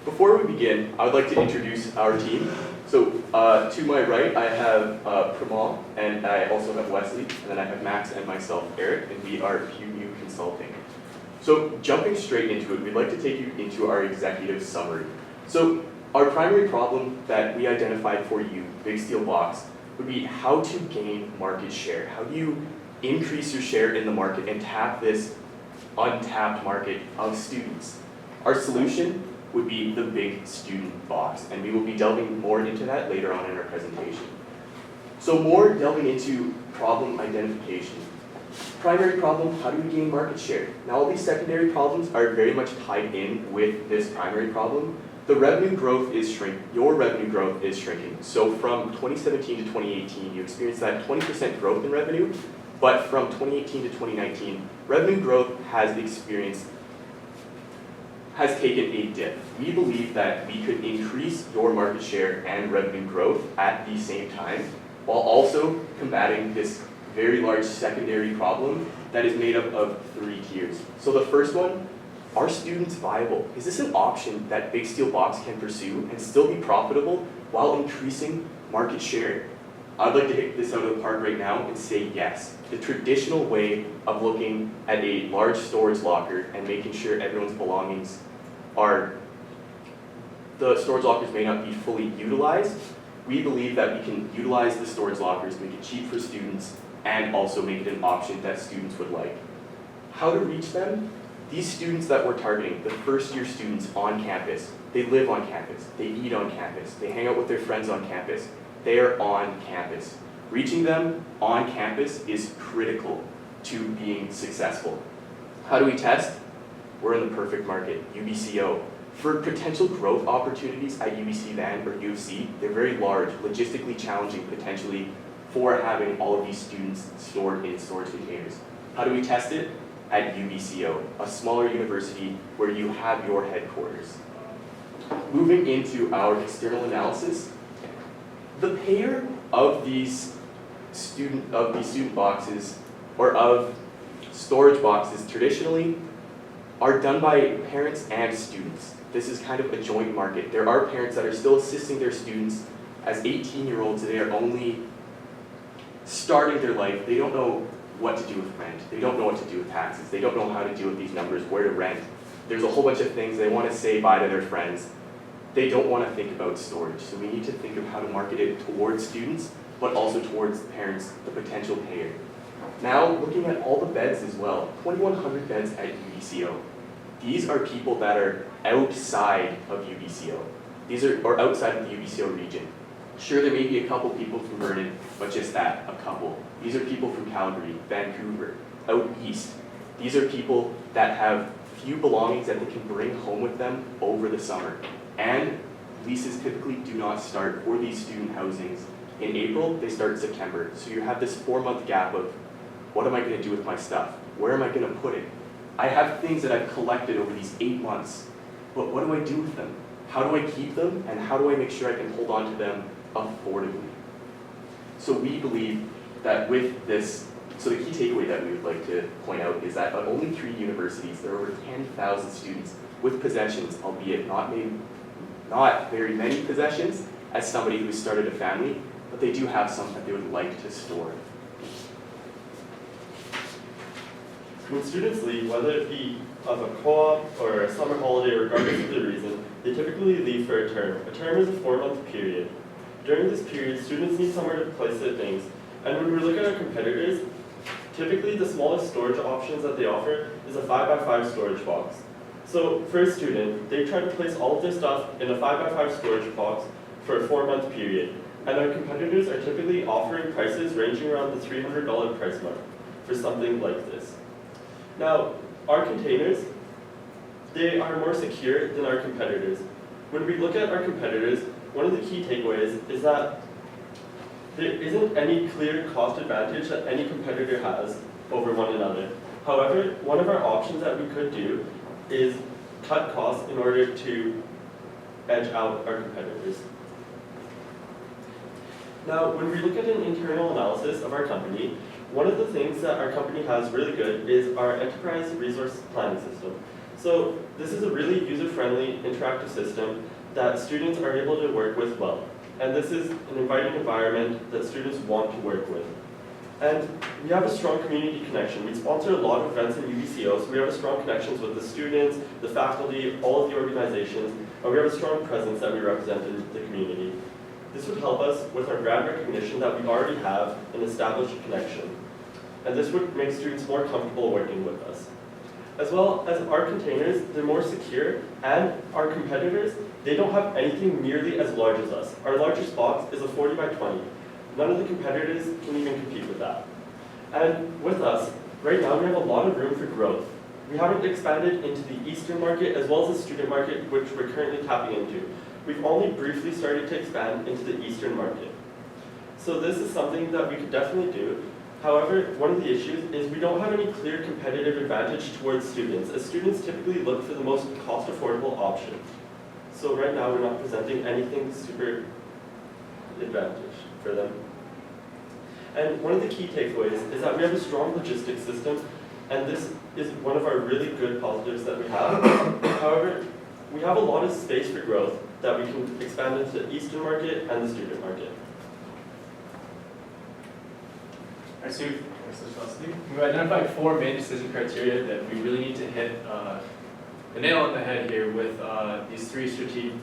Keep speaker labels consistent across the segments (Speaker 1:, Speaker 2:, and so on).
Speaker 1: Before we begin, I would like to introduce our team. So to my right, I have Pramal, and I also have Wesley, and then I have Max and myself, Eric, and we are PU Consulting. So jumping straight into it, we'd like to take you into our executive summary. So our primary problem that we identified for you, Big Steel Box, would be how to gain market share. How do you increase your share in the market and tap this untapped market of students? Our solution would be the Big Student Box, and we will be delving more into that later on in our presentation. So more delving into problem identification. Primary problem, how do we gain market share? Now all these secondary problems are very much tied in with this primary problem. The revenue growth is shrinking, your revenue growth is shrinking. So from 2017 to 2018, you experienced that 20% growth in revenue, but from 2018 to 2019, revenue growth has taken a dip. We believe that we could increase your market share and revenue growth at the same time, while also combating this very large secondary problem that is made up of 3 tiers. So the first one, are students viable? Is this an option that Big Steel Box can pursue and still be profitable while increasing market share? I'd like to hit this out of the park right now and say yes. The traditional way of looking at a large storage locker and making sure everyone's belongings the storage lockers may not be fully utilized. We believe that we can utilize the storage lockers, make it cheap for students, and also make it an option that students would like. How to reach them? These students that we're targeting, the first-year students on campus, they live on campus, they eat on campus, they hang out with their friends on campus, they are on campus. Reaching them on campus is critical to being successful. How do we test? We're in the perfect market, UBCO. For potential growth opportunities at UBC Van or U of C, they're very large, logistically challenging potentially for having all of these students stored in storage containers. How do we test it? At UBCO, a smaller university where you have your headquarters. Moving into our external analysis, the payer of these student boxes or of storage boxes traditionally are done by parents and students. This is kind of a joint market. There are parents that are still assisting their students as 18-year-olds. They are only starting their life. They don't know what to do with rent. They don't know what to do with taxes. They don't know how to deal with these numbers, where to rent. There's a whole bunch of things they want to say bye to their friends. They don't want to think about storage. So we need to think of how to market it towards students, but also towards the parents, the potential payer. Now, looking at all the beds as well, 2,100 beds at UBCO. These are people that are outside of UBCO. Or outside of the UBCO region. Sure, there may be a couple people from Vernon, but just that, a couple. These are people from Calgary, Vancouver, out east. These are people that have few belongings that they can bring home with them over the summer. And leases typically do not start for these student housings in April, they start in September. So you have this 4-month gap of, what am I going to do with my stuff? Where am I going to put it? I have things that I've collected over these 8 months, but what do I do with them? How do I keep them, and how do I make sure I can hold on to them affordably? So we believe that with this, so the key takeaway that we would like to point out is that at only 3 universities, there are over 10,000 students with possessions, albeit not very many possessions, as somebody who started a family, but they do have some that they would like to store.
Speaker 2: When students leave, whether it be of a co-op or a summer holiday, regardless of the reason, they typically leave for a term. A term is a 4-month period. During this period, students need somewhere to place their things. And when we look at our competitors, typically the smallest storage options that they offer is a 5x5 storage box. So for a student, they try to place all of their stuff in a 5x5 storage box for a 4-month period. And our competitors are typically offering prices ranging around the $300 price mark for something like this. Now, our containers, they are more secure than our competitors. When we look at our competitors, one of the key takeaways is that there isn't any clear cost advantage that any competitor has over one another. However, one of our options that we could do is cut costs in order to edge out our competitors. Now, when we look at an internal analysis of our company, one of the things that our company has really good is our enterprise resource planning system. So this is a really user-friendly, interactive system that students are able to work with well. And this is an inviting environment that students want to work with. And we have a strong community connection. We sponsor a lot of events in UBCO, so we have a strong connections with the students, the faculty, all of the organizations, and we have a strong presence that we represent in the community. This would help us with our brand recognition that we already have an established connection. And this would make students more comfortable working with us. As well as our containers, they're more secure, and our competitors, they don't have anything nearly as large as us. Our largest box is a 40 by 20. None of the competitors can even compete with that. And with us, right now we have a lot of room for growth. We haven't expanded into the Eastern market as well as the student market, which we're currently tapping into. We've only briefly started to expand into the Eastern market. So this is something that we could definitely do. However, one of the issues is we don't have any clear competitive advantage towards students, as students typically look for the most cost-affordable option. So right now, we're not presenting anything super advantage for them. And one of the key takeaways is that we have a strong logistics system, and this is one of our really good positives that we have. However, we have a lot of space for growth that we can expand into the Eastern market and the student market.
Speaker 3: Alright, so we've identified 4 main decision criteria that we really need to hit the nail on the head here with these 3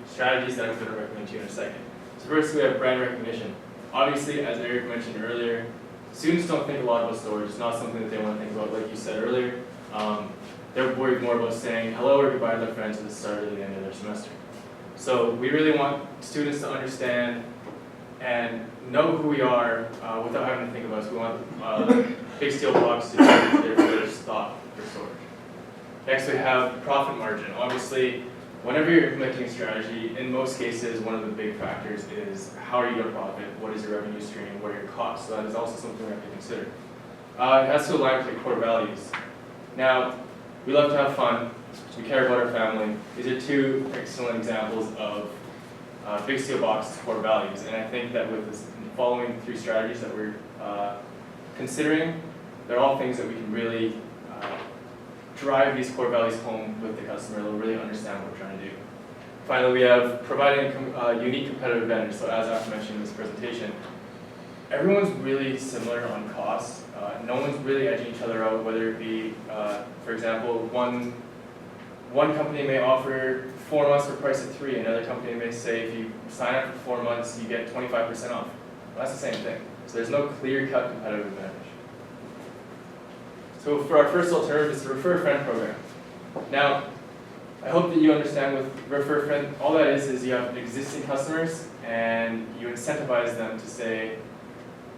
Speaker 3: strategies that I'm going to recommend to you in a second. So first, we have brand recognition. Obviously, as Eric mentioned earlier, students don't think a lot about storage. It's not something that they want to think about, like you said earlier. They're worried more about saying hello or goodbye to their friends at the start or the end of their semester. So we really want students to understand and know who we are without having to think about us. We want Big Steel Box to be their first thought for storage. Next, we have profit margin. Obviously, whenever you're implementing a strategy, in most cases, one of the big factors is how are you going to profit? What is your revenue stream? What are your costs? So that is also something we have to consider. It has to align with your core values. Now, we love to have fun. We care about our family. These are 2 excellent examples of Big Steel Box's core values. And I think that with the following 3 strategies that we're considering, they're all things that we can really drive these core values home with the customer. They'll really understand what we're trying to do. Finally, we have providing a unique competitive advantage. So as I mentioned in this presentation, everyone's really similar on costs. No one's really edging each other out, whether it be, for example, one company may offer 4 months for price of 3. Another company may say if you sign up for 4 months, you get 25% off. Well, that's the same thing. So there's no clear-cut competitive advantage. So for our first alternative is the Refer a Friend program. Now, I hope that you understand with Refer a Friend, all that is you have existing customers and you incentivize them to say,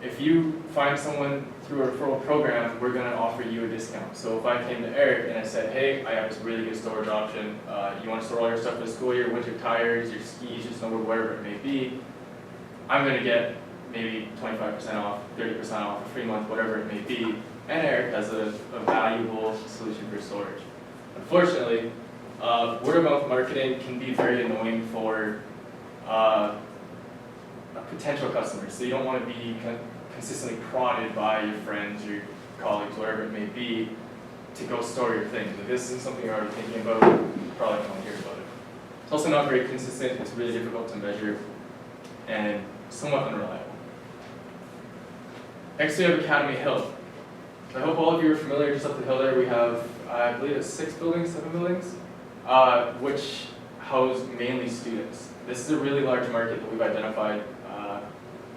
Speaker 3: if you find someone through a referral program, we're going to offer you a discount. So if I came to Eric and I said, hey, I have this really good storage option. You want to store all your stuff for the school year, winter tires, your skis, your snowboard, whatever it may be. I'm going to get maybe 25% off, 30% off, a free month, whatever it may be. And Eric has a valuable solution for storage. Unfortunately, word-of-mouth marketing can be very annoying for potential customers. So you don't want to be consistently prodded by your friends, your colleagues, whatever it may be, to go store your things. If this isn't something you're already thinking about, you probably don't want to hear about it. It's also not very consistent. It's really difficult to measure and somewhat unreliable. Next, we have Academy Hill. I hope all of you are familiar. Just up the hill there, we have, I believe it's 7 buildings, which house mainly students. This is a really large market that we've identified.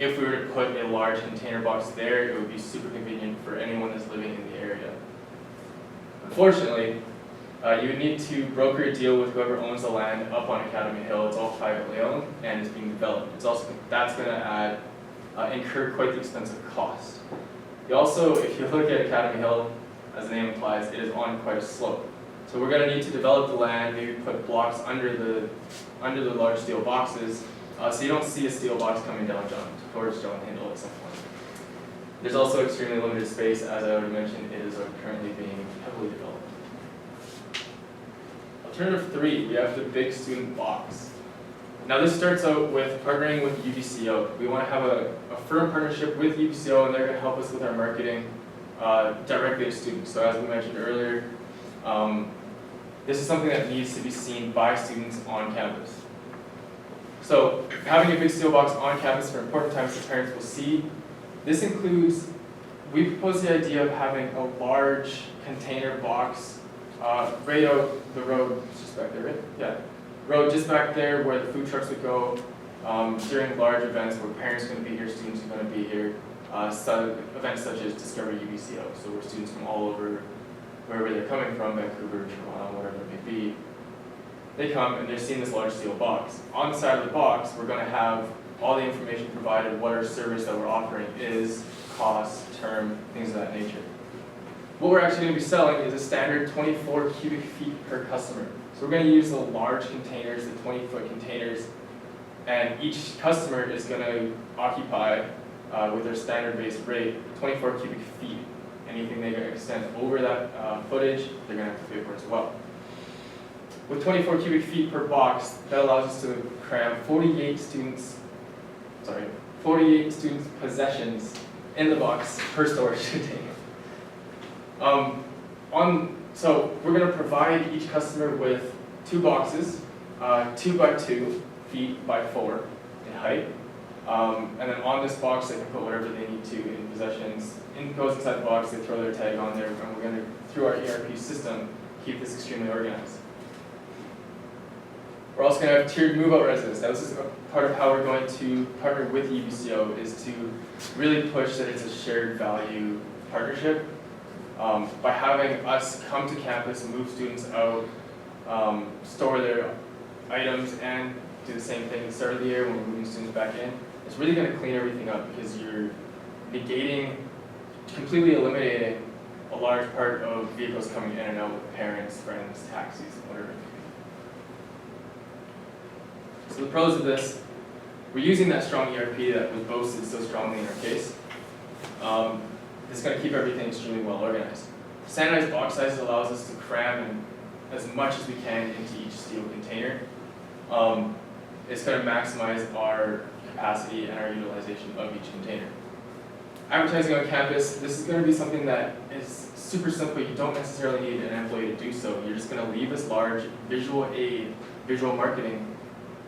Speaker 3: If we were to put a large container box there, it would be super convenient for anyone that's living in the area. Unfortunately, you would need to broker a deal with whoever owns the land up on Academy Hill. It's all privately owned and it's being developed. That's going to incur quite the expensive cost. You also, if you look at Academy Hill, as the name implies, it is on quite a slope. So we're going to need to develop the land, maybe put blocks under the large steel boxes, so you don't see a steel box coming down towards John Handle at some point. There's also extremely limited space, as I already mentioned. It is currently being heavily developed. Alternative 3, we have the big student box. Now this starts out with partnering with UBCO. We want to have a firm partnership with UBCO, and they're going to help us with our marketing directly to students. So as we mentioned earlier, this is something that needs to be seen by students on campus. So having a big steel box on campus for important times that parents will see. This includes, we propose the idea of having a large container box right out the road, it's just back there, right? Yeah. Road just back there where the food trucks would go during large events where parents are going to be here, students are going to be here. Events such as Discover UBCO, so where students from all over, wherever they're coming from, Vancouver, Toronto, whatever it may be, they come and they're seeing this large steel box. On the side of the box, we're going to have all the information provided, what our service that we're offering is, cost, term, things of that nature. What we're actually going to be selling is a standard 24 cubic feet per customer. So we're going to use the large containers, the 20-foot containers, and each customer is going to occupy, with their standard base rate, 24 cubic feet. Anything they extend over that footage, they're going to have to pay for as well. With 24 cubic feet per box, that allows us to cram 48 students' possessions in the box per storage container. So we're going to provide each customer with 2 boxes, 2 by 2 feet by 4 in height. And then on this box, they can put whatever they need to in possessions. Goes inside the box, they throw their tag on there, and we're going to, through our ERP system, keep this extremely organized. We're also going to have tiered move-out residence. Now, this is a part of how we're going to partner with UBCO, is to really push that it's a shared value partnership. By having us come to campus, move students out, store their items, and do the same thing at the start of the year when we're moving students back in, it's really going to clean everything up because you're negating, completely eliminating a large part of vehicles coming in and out with parents, friends, taxis, whatever. So the pros of this, we're using that strong ERP that was boasted so strongly in our case. It's going to keep everything extremely well organized. Standardized box sizes allows us to cram as much as we can into each steel container. It's going to maximize our capacity and our utilization of each container. Advertising on campus, this is going to be something that is super simple. You don't necessarily need an employee to do so. You're just going to leave this large visual aid, visual marketing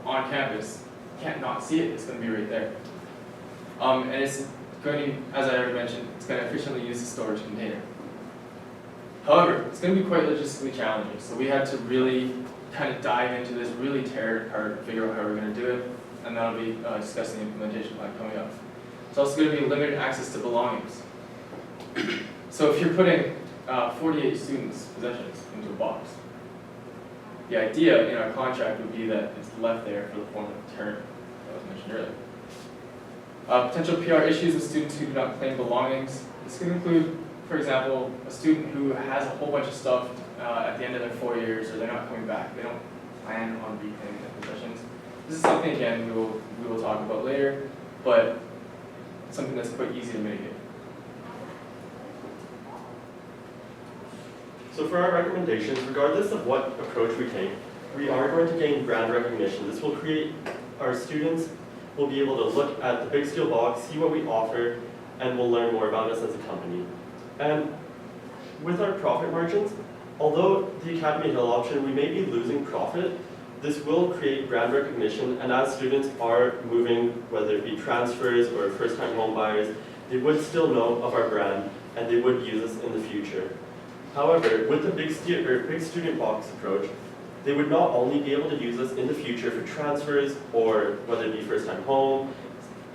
Speaker 3: on campus. You can't not see it, it's going to be right there. And it's going to, as I already mentioned, it's going to efficiently use the storage container. However, it's going to be quite logistically challenging, so we had to really kind of dive into this, really tear it apart, figure out how we're going to do it, and that'll be discussing the implementation plan coming up. It's also going to be limited access to belongings. So if you're putting 48 students' possessions into a box, the idea in our contract would be that it's left there for the form of term that was mentioned earlier. Potential PR issues with students who do not claim belongings. This can include, for example, a student who has a whole bunch of stuff at the end of their 4 years, or they're not coming back. They don't plan on reclaiming their possessions. This is something, again, we will talk about later, but something that's quite easy to mitigate.
Speaker 2: So for our recommendations, regardless of what approach we take, we are going to gain brand recognition. This will create, our students will be able to look at the Big Steel Box, see what we offer, and will learn more about us as a company. And with our profit margins, although the Academy Hill option, we may be losing profit, this will create brand recognition, and as students are moving, whether it be transfers or first-time home buyers, they would still know of our brand, and they would use us in the future. However, with the big student box approach, they would not only be able to use us in the future for transfers or whether it be first-time home,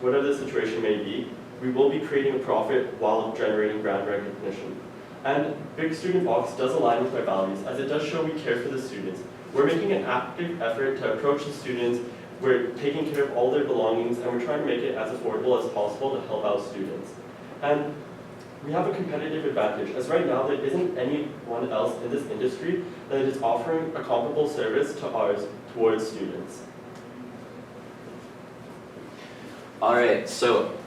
Speaker 2: whatever the situation may be, we will be creating a profit while generating brand recognition. And Big Student Box does align with our values, as it does show we care for the students. We're making an active effort to approach the students, we're taking care of all their belongings, and we're trying to make it as affordable as possible to help out students. And we have a competitive advantage, as right now there isn't anyone else in this industry that is offering a comparable service to ours towards students.
Speaker 4: Alright, so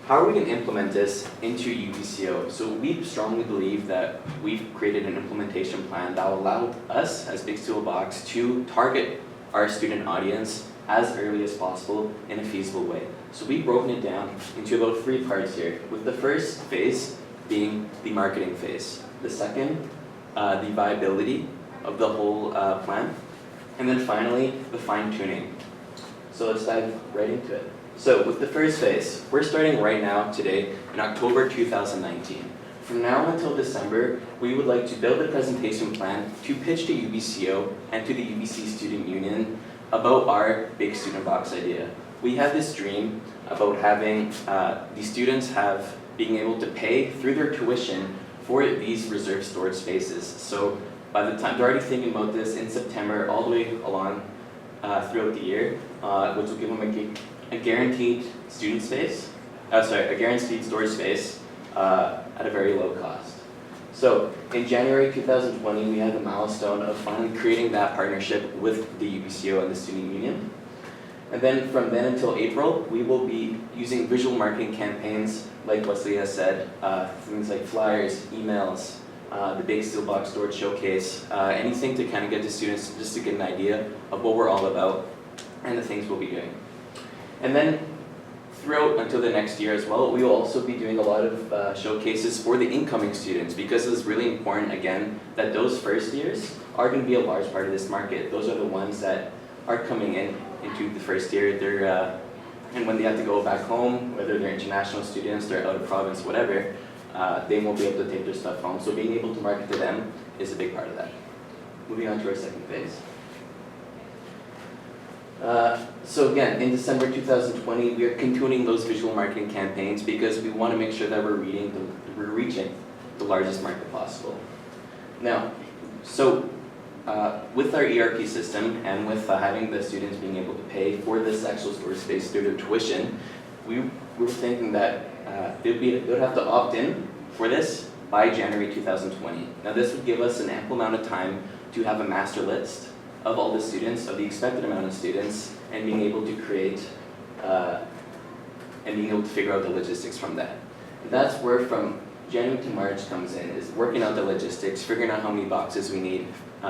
Speaker 4: how are we going to implement this into UBCO? So we strongly believe that we've created an implementation plan that will allow us as Big Steel Box to target our student audience as early as possible in a feasible way. So we've broken it down into about 3 parts here, with the first phase being the marketing phase, the second, the viability, of the whole plan. And then finally, the fine tuning. So let's dive right into it. So with the first phase, we're starting right now today in October 2019. From now until December, we would like to build a presentation plan to pitch to UBCO and to the UBC Student Union about our big student box idea. We have this dream about having the students being able to pay through their tuition for these reserved storage spaces. So by the time, they're already thinking about this in September, all the way along throughout the year, which will give them a guaranteed student space, a guaranteed storage space at a very low cost. So in January 2020, we had the milestone of finally creating that partnership with the UBCO and the Student Union. And then from then until April, we will be using visual marketing campaigns, like Wesley has said, things like flyers, emails, the Big Steel Box Storage Showcase, anything to kind of get the students just to get an idea of what we're all about and the things we'll be doing. And then throughout until the next year as well, we will also be doing a lot of showcases for the incoming students, because it's really important, again, that those first years are going to be a large part of this market. Those are the ones that are coming into the first year. And when they have to go back home, whether they're international students, they're out of province, whatever, they won't be able to take their stuff home. So being able to market to them is a big part of that. Moving on to our second phase. So again, in December 2020, we are continuing those visual marketing campaigns because we want to make sure that we're reaching the largest market possible. Now, so with our ERP system and with having the students being able to pay for this actual storage space through their tuition, we were thinking that they would have to opt in for this by January 2020. Now this would give us an ample amount of time to have a master list of all the students, of the expected amount of students, and being able to create, and being able to figure out the logistics from that. And that's where from January to March comes in, is working out the logistics, figuring out how many boxes we need,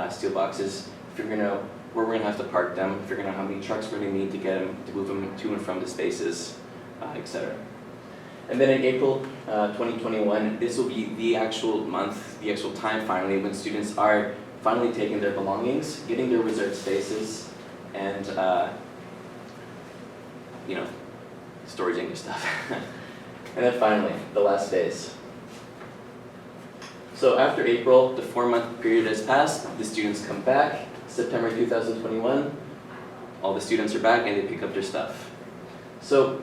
Speaker 4: steel boxes, figuring out where we're gonna have to park them, figuring out how many trucks we're gonna need to get them, to move them to and from the spaces, etc. And then in April 2021, this will be the actual month, the actual time finally, when students are finally taking their belongings, getting their reserved spaces, and storaging your stuff. And then finally, the last phase. So after April, the 4-month period has passed, the students come back, September 2021, all the students are back and they pick up their stuff. So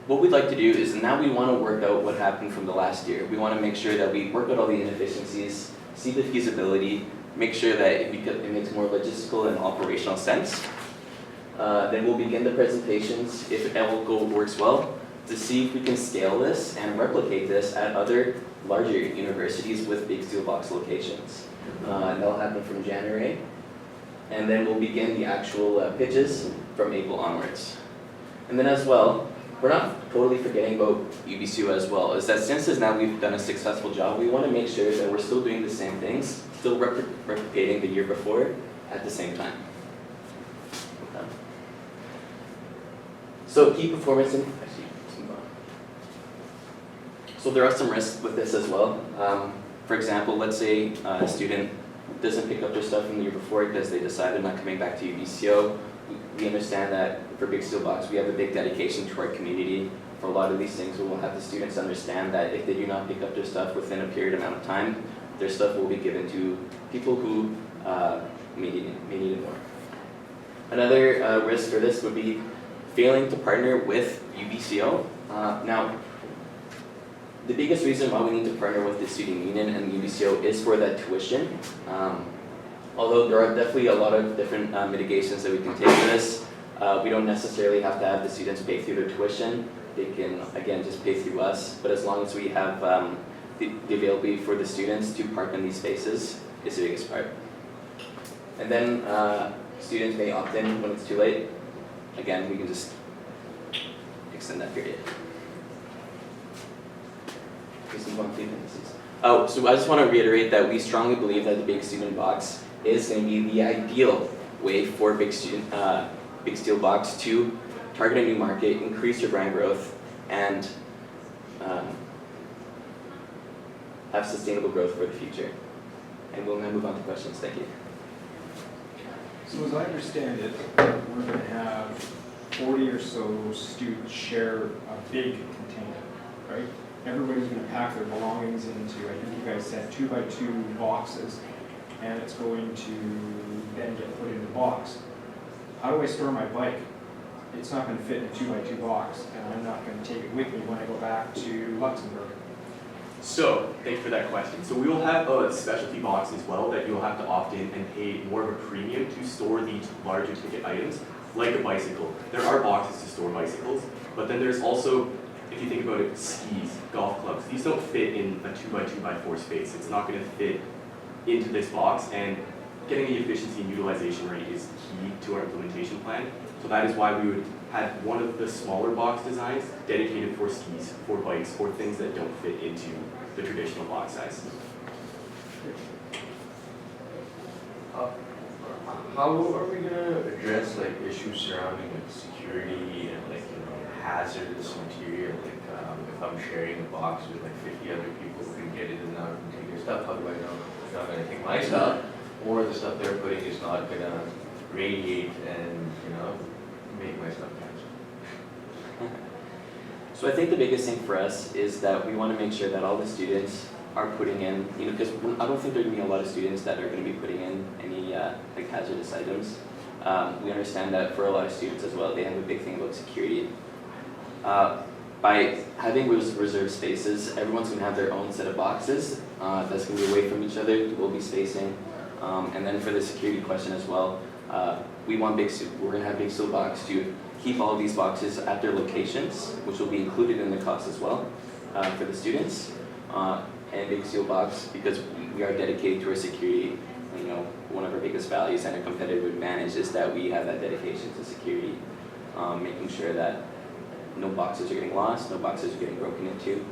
Speaker 4: what we'd like to do is now we want to work out what happened from the last year. We want to make sure that we work out all the inefficiencies, see the feasibility, make sure that it makes more logistical and operational sense. Then we'll begin the presentations, if it all works well, to see if we can scale this and replicate this at other larger universities with big steel box locations. And that'll happen from January. And then we'll begin the actual pitches from April onwards. And then as well, we're not totally forgetting about UBCO as well, is that since now we've done a successful job, we want to make sure that we're still doing the same things, still replicating the year before at the same time. Okay. So key performance and so there are some risks with this as well. For example, let's say a student doesn't pick up their stuff from the year before because they decided not coming back to UBCO. We understand that for Big Steel Box, we have a big dedication to our community. For a lot of these things, we will have the students understand that if they do not pick up their stuff within a period amount of time, their stuff will be given to people who may need it more. Another risk for this would be failing to partner with UBCO. Now, the biggest reason why we need to partner with the Student Union and UBCO is for that tuition. Although there are definitely a lot of different mitigations that we can take for this. We don't necessarily have to have the students pay through their tuition. They can, again, just pay through us. But as long as we have the availability for the students to park in these spaces is the biggest part. And then students may opt in when it's too late. Again, we can just extend that period. Oh, so I just want to reiterate that we strongly believe that the Big Student Box is going to be the ideal way for Big Steel Box to target a new market, increase your brand growth, and have sustainable growth for the future. And we'll now move on to questions. Thank you.
Speaker 5: So as I understand it, we're going to have 40 or so students share a big container, right? Everybody's going to pack their belongings into, I think you guys said 2x2 boxes, and it's going to then get put in the box. How do I store my bike? It's not going to fit in a 2x2 box, and I'm not going to take it with me when I go back to Luxembourg.
Speaker 1: So, thanks for that question. So we will have a specialty box as well that you'll have to opt in and pay more of a premium to store these larger ticket items, like a bicycle. There are boxes to store bicycles, but then there's also, if you think about it, skis, golf clubs. These don't fit in a 2x2x4 space. It's not going to fit into this box, and getting the efficiency and utilization rate is key to our implementation plan. So that is why we would have one of the smaller box designs dedicated for skis, for bikes, or things that don't fit into the traditional box size.
Speaker 6: How are we gonna address like issues surrounding like security and like hazardous material? Like if I'm sharing a box with like 50 other people who can get in and out and take their stuff, how do I know it's not gonna take my stuff, or the stuff they're putting is not gonna radiate and make my stuff catch?
Speaker 4: So I think the biggest thing for us is that we want to make sure that all the students are putting in, because I don't think there are going to be a lot of students that are going to be putting in any like hazardous items. We understand that for a lot of students as well, they have a big thing about security. By having those reserved spaces, everyone's going to have their own set of boxes that's going to be away from each other. We'll be spacing. And then for the security question as well, we're going to have Big Steel Box to keep all of these boxes at their locations, which will be included in the cost as well for the students. And Big Steel Box, because we are dedicated to our security, one of our biggest values and a competitive advantage is that we have that dedication to security, making sure that no boxes are getting lost, no boxes are getting broken into,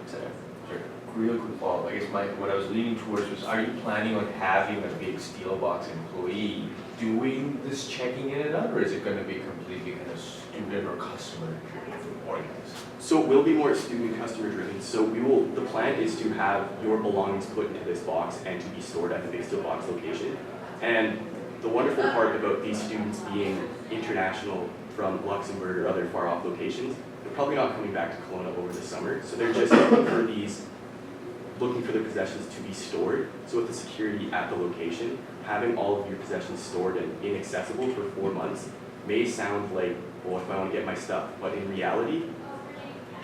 Speaker 4: etc.
Speaker 6: Sure. Real quick follow-up. I guess what I was leaning towards was, are you planning on having a Big Steel Box employee doing this checking in and out, or is it going to be completely kind of student or customer organized?
Speaker 1: So it will be more student and customer driven. So the plan is to have your belongings put into this box and to be stored at the Big Steel Box location. And the wonderful part about these students being international from Luxembourg or other far off locations, they're probably not coming back to Kelowna over the summer. So they're just looking for their possessions to be stored. So with the security at the location, having all of your possessions stored and inaccessible for 4 months may sound like, well, if I want to get my stuff, but in reality,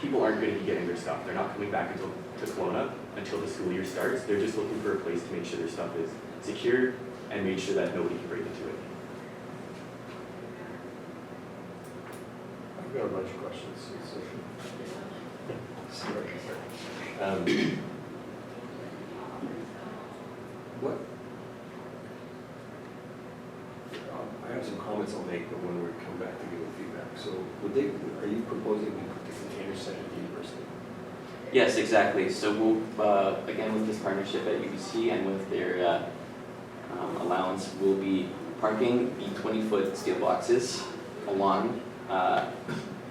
Speaker 1: people aren't going to be getting their stuff. They're not coming back to Kelowna until the school year starts. They're just looking for a place to make sure their stuff is secure and make sure that nobody can break into it.
Speaker 6: I've got a bunch of questions. What? I have some comments I'll make, but when we come back to give a feedback. So, are you proposing we put the container set at the university?
Speaker 4: Yes, exactly. So we'll, again, with this partnership at UBC and with their allowance, we'll be parking the 20-foot steel boxes along,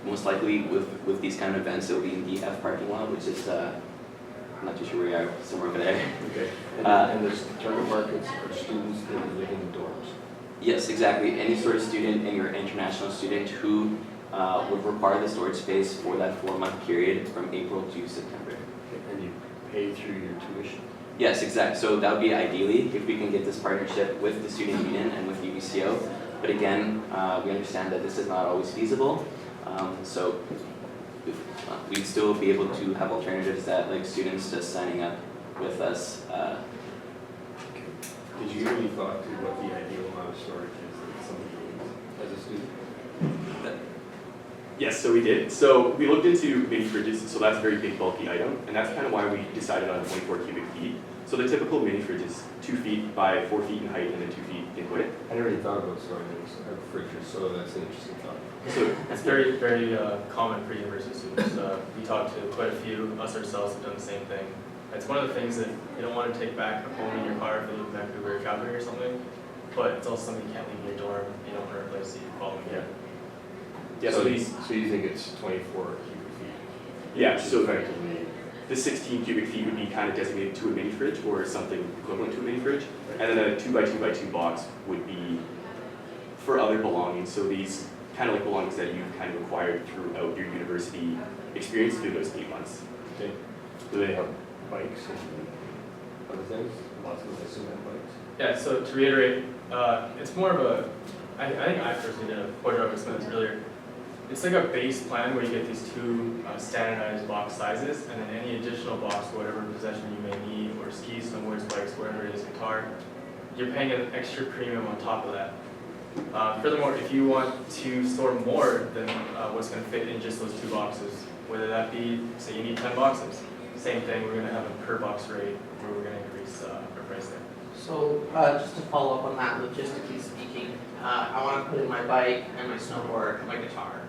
Speaker 4: most likely with these kind of events, it'll be in the F parking lot, which is, I'm not too sure where we are, somewhere over there.
Speaker 6: Okay. And there's target markets are students that live in the dorms?
Speaker 4: Yes, exactly. Any sort of student and your international student who would require the storage space for that 4-month period from April to September.
Speaker 6: Okay. And you pay through your tuition?
Speaker 4: Yes, exactly. So that would be ideally if we can get this partnership with the student union and with UBCO. But again, we understand that this is not always feasible. So we'd still be able to have alternatives that like students just signing up with us.
Speaker 6: Okay. Did you give any thought to what the ideal amount of storage is that somebody needs as a student?
Speaker 1: Yes, so we did. So we looked into mini fridges, so that's a very big bulky item, and that's kind of why we decided on 24 cubic feet. So the typical mini fridge is 2 feet by 4 feet in height and then 2 feet in width.
Speaker 6: I never even thought about storing fridges, so that's an interesting thought.
Speaker 3: So it's very, very common for university students. We talked to quite a few, us ourselves have done the same thing. It's one of the things that you don't want to take back home in your car if you live in Vancouver or Calgary or something, but it's also something you can't leave in your dorm, you don't want to replace the following year.
Speaker 1: Yeah, so these,
Speaker 6: so you think it's 24 cubic feet?
Speaker 1: yeah,
Speaker 6: Which is
Speaker 1: so
Speaker 6: effectively
Speaker 1: the 16 cubic feet would be kind of designated to a mini fridge or something equivalent to a mini fridge. And then a 2x2x2 box would be for other belongings. So these kind of like belongings that you've kind of acquired throughout your university experience through those 8 months.
Speaker 6: Okay. Do they have bikes and other things? Lots of them, I assume, have bikes.
Speaker 3: Yeah, so to reiterate, it's more of a, I think I personally did a poor job of explaining this earlier. It's like a base plan where you get these 2 standardized box sizes, and then any additional box, whatever possession you may need, or skis, snowboards, bikes, whatever it is, guitar, you're paying an extra premium on top of that. Furthermore, if you want to store more than what's going to fit in just those 2 boxes, whether that be, say you need 10 boxes, same thing, we're going to have a per box rate where we're going to increase our price there.
Speaker 7: So just to follow up on that, logistically speaking, I want to put in my bike and my snowboard and my guitar.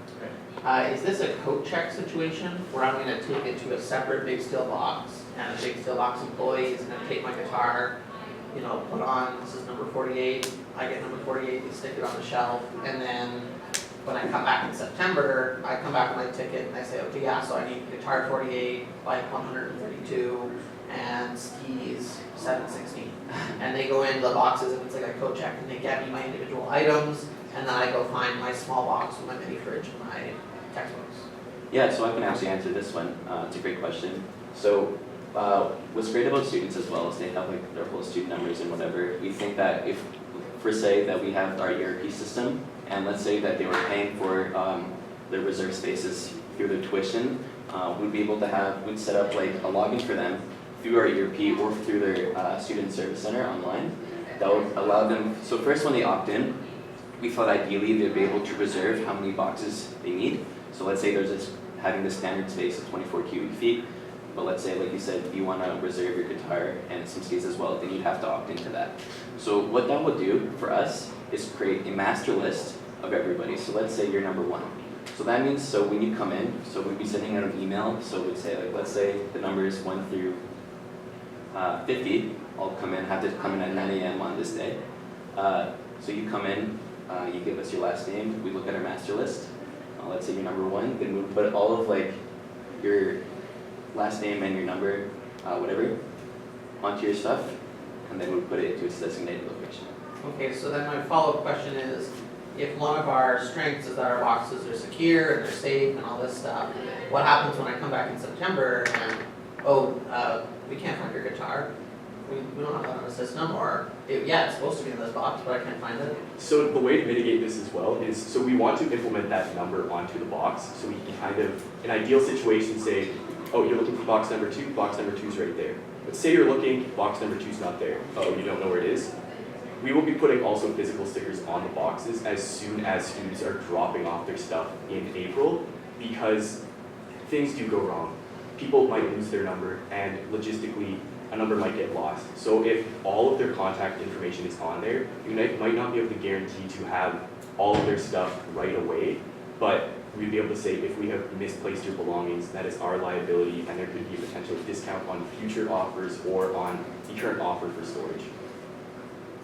Speaker 7: Is this a coat check situation where I'm going to take it to a separate big steel box, and a big steel box employee is going to take my guitar, you know, put on, this is number 48, I get number 48, they stick it on the shelf, and then when I come back in September, I come back with my ticket and I say, okay, yeah, so I need guitar 48, bike 132, and skis 716. And they go into the boxes and it's like a coat check, and they get me my individual items, and then I go find my small box with my mini fridge and my textbooks.
Speaker 4: Yeah, so I can actually answer this one. It's a great question. So what's great about students as well is they have like their whole student numbers and whatever. We think that if, for say that we have our ERP system, and let's say that they were paying for their reserve spaces through their tuition, we'd be able to have, we'd set up like a login for them through our ERP or through their student service center online. That would allow them, so first when they opt in, we thought ideally they'd be able to reserve how many boxes they need. So let's say there's this, having the standard space of 24 cubic feet, but let's say, like you said, if you want to reserve your guitar and some skis as well, then you'd have to opt into that. So what that would do for us is create a master list of everybody. So let's say you're number 1. So that means, so when you come in, so we'd be sending out an email, so we'd say, like, let's say the numbers 1 through 50, all come in, have to come in at 9 a.m. on this day. So you come in, you give us your last name, we look at our master list. Let's say you're number 1, then we put all of like your last name and your number, whatever, onto your stuff, and then we put it into its designated location.
Speaker 7: Okay, so then my follow-up question is, if one of our strengths is that our boxes are secure and they're safe and all this stuff, what happens when I come back in September and, we can't find your guitar? We don't have that on the system, or, yeah, it's supposed to be in this box, but I can't find it.
Speaker 1: So the way to mitigate this as well is, so we want to implement that number onto the box, so we can kind of, in ideal situations, say, oh, you're looking for box number 2, box number 2's right there. But say you're looking, box number 2's not there, oh, you don't know where it is. We will be putting also physical stickers on the boxes as soon as students are dropping off their stuff in April, because things do go wrong. People might lose their number, and logistically, a number might get lost. So if all of their contact information is on there, you might not be able to guarantee to have all of their stuff right away, but we'd be able to say if we have misplaced your belongings, that is our liability, and there could be a potential discount on future offers or on the current offer for storage.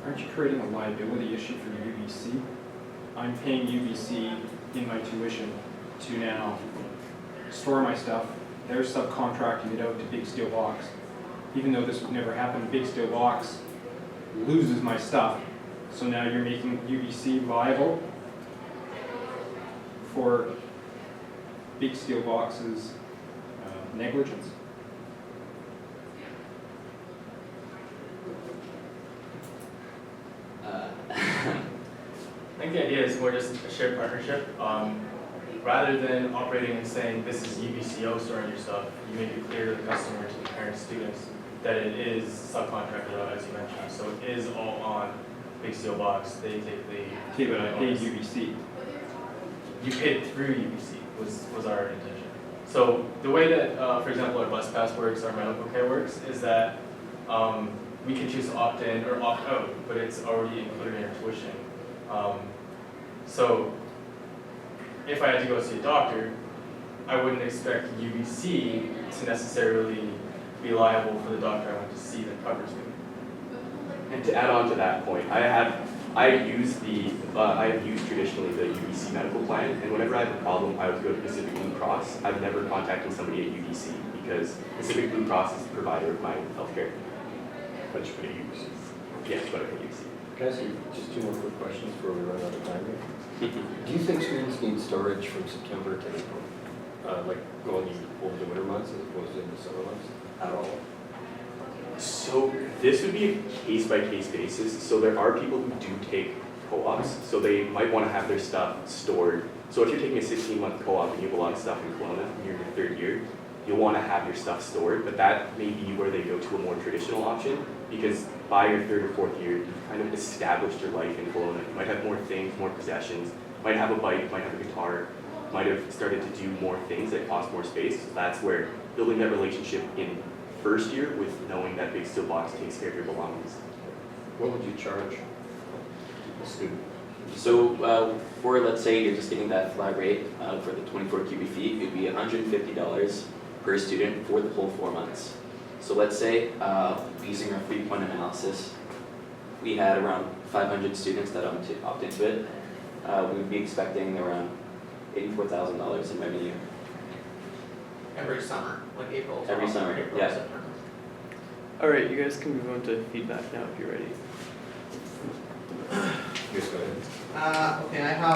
Speaker 5: Aren't you creating a liability issue for the UBC? I'm paying UBC in my tuition to now store my stuff. They're subcontracting it out to Big Steel Box. Even though this would never happen, Big Steel Box loses my stuff. So now you're making UBC liable for Big Steel Box's negligence.
Speaker 3: I think the idea is more just a shared partnership. Rather than operating and saying this is UBCO storing your stuff, you make it clear to the customers, the parents, students, that it is subcontracted out, as you mentioned. So it is all on Big Steel Box. They take the.
Speaker 5: Okay, but I paid UBC.
Speaker 3: You paid through UBC was our intention. So the way that, for example, our bus pass works, our medical care works, is that we can choose to opt in or opt out, but it's already included in our tuition. So if I had to go see a doctor, I wouldn't expect UBC to necessarily be liable for the doctor I went to see that covers me.
Speaker 1: And to add on to that point, I have used traditionally the UBC medical plan, and whenever I have a problem, I would go to Pacific Blue Cross. I've never contacted somebody at UBC because Pacific Blue Cross is the provider of my healthcare.
Speaker 8: But you could use.
Speaker 1: Yes, but I can use it.
Speaker 8: Can I ask you just two more quick questions before we run out of time here? Do you think students need storage from September to April? Like going over the winter months as opposed to in the summer months at all?
Speaker 1: So this would be a case-by-case basis. So there are people who do take co-ops, so they might want to have their stuff stored. So if you're taking a 16-month co-op and you have a lot of stuff in Kelowna and you're in your third year, you'll want to have your stuff stored, but that may be where they go to a more traditional option, because by your third or fourth year, you've kind of established your life in Kelowna. You might have more things, more possessions, might have a bike, might have a guitar, might have started to do more things that cost more space. So that's where building that relationship in first year with knowing that Big Steel Box takes care of your belongings.
Speaker 8: What would you charge a student?
Speaker 4: So for, let's say you're just getting that flat rate for the 24 cubic feet, it would be $150 per student for the whole 4 months. So let's say, using our 3-point analysis, we had around 500 students that opt into it. We would be expecting around $84,000 in revenue.
Speaker 7: Every summer, like April.
Speaker 4: Every summer,
Speaker 7: April,
Speaker 4: yeah.
Speaker 7: September.
Speaker 9: Alright, you guys can move on to feedback now if you're ready.
Speaker 8: Yes, go ahead.
Speaker 7: Okay, I have